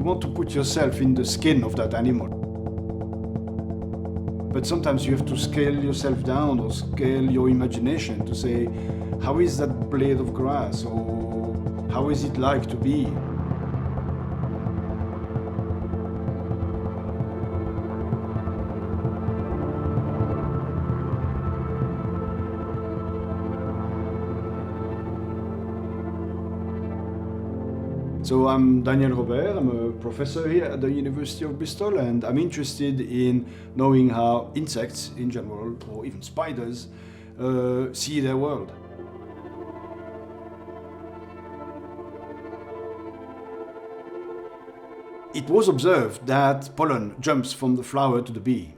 want to put yourself in the skin of that animal. But sometimes you have to scale yourself down or scale your imagination to say, how is that blade of grass, or how is it like to be? So I'm Daniel Robert, I'm a professor here at the University of Bristol, and I'm interested in knowing how insects in general, or even spiders, see their world. It was observed that pollen jumps from the flower to the bee,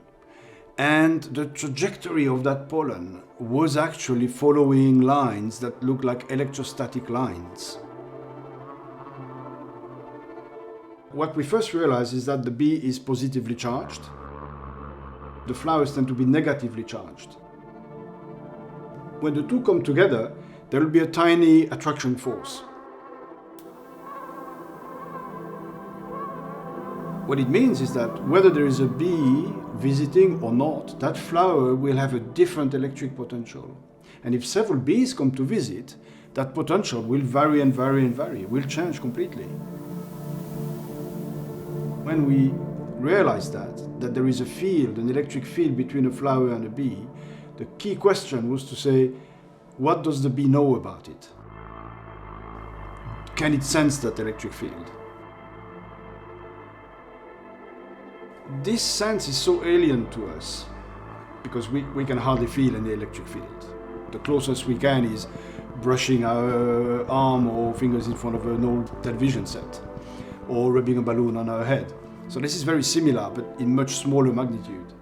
and the trajectory of that pollen was actually following lines that look like electrostatic lines. What we first realized is that the bee is positively charged. The flowers tend to be negatively charged. When the two come together, there will be a tiny attraction force. What it means is that whether there is a bee visiting or not, that flower will have a different electric potential. And if several bees come to visit, that potential will vary and vary and vary, will change completely. When we realized that there is a field, an electric field between a flower and a bee, the key question was to say, what does the bee know about it? Can it sense that electric field? This sense is so alien to us because we can hardly feel any electric field. The closest we can is brushing our arm or fingers in front of an old television set, or rubbing a balloon on our head. So this is very similar, but in much smaller magnitude.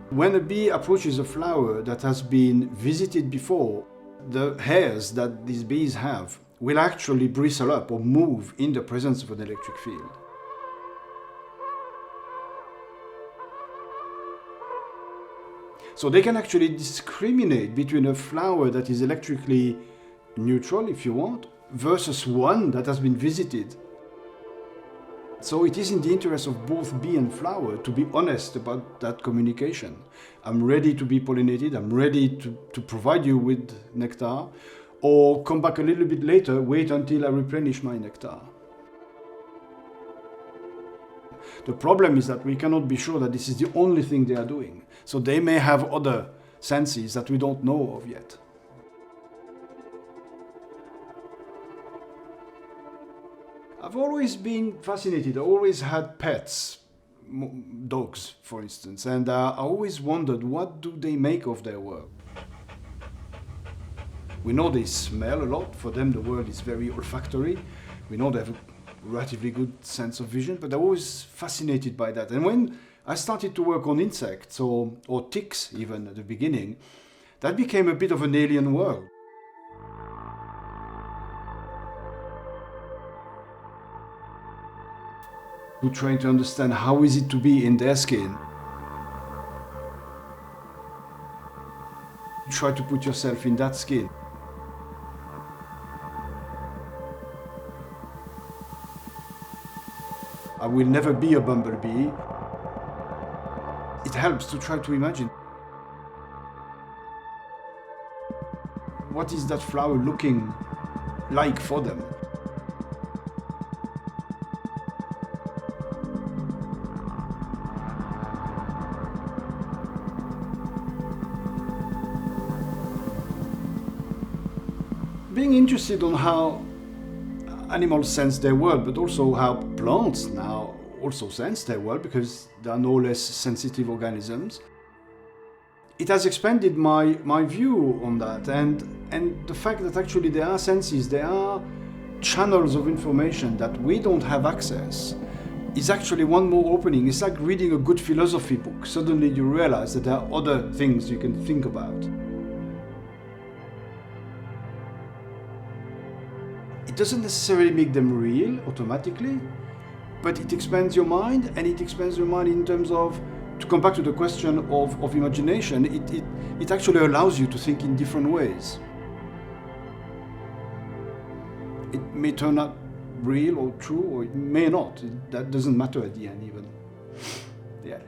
When a bee approaches a flower that has been visited before, the hairs that these bees have will actually bristle up or move in the presence of an electric field. So they can actually discriminate between a flower that is electrically neutral, if you want, versus one that has been visited. So it is in the interest of both bee and flower to be honest about that communication. I'm ready to be pollinated, I'm ready to provide you with nectar, or come back a little bit later, wait until I replenish my nectar. The problem is that we cannot be sure that this is the only thing they are doing. So they may have other senses that we don't know of yet. I've always been fascinated. I always had pets, dogs, for instance, and I always wondered, what do they make of their world? We know they smell a lot. For them, the world is very olfactory. We know they have a relatively good sense of vision, but I'm always fascinated by that. And when I started to work on insects, or ticks even at the beginning, that became a bit of an alien world. We're trying to understand how is it to be in their skin. Try to put yourself in that skin. I will never be a bumblebee. It helps to try to imagine. What is that flower looking like for them? Being interested on how animals sense their world, but also how plants now also sense their world, because they are no less sensitive organisms. It has expanded my view on that, and the fact that actually there are senses, there are channels of information that we don't have access, is actually one more opening. It's like reading a good philosophy book. Suddenly you realize that there are other things you can think about. It doesn't necessarily make them real automatically, but it expands your mind, and it expands your mind in terms of, to come back to the question of imagination, it actually allows you to think in different ways. It may turn out real or true, or it may not. That doesn't matter at the end even. Yeah.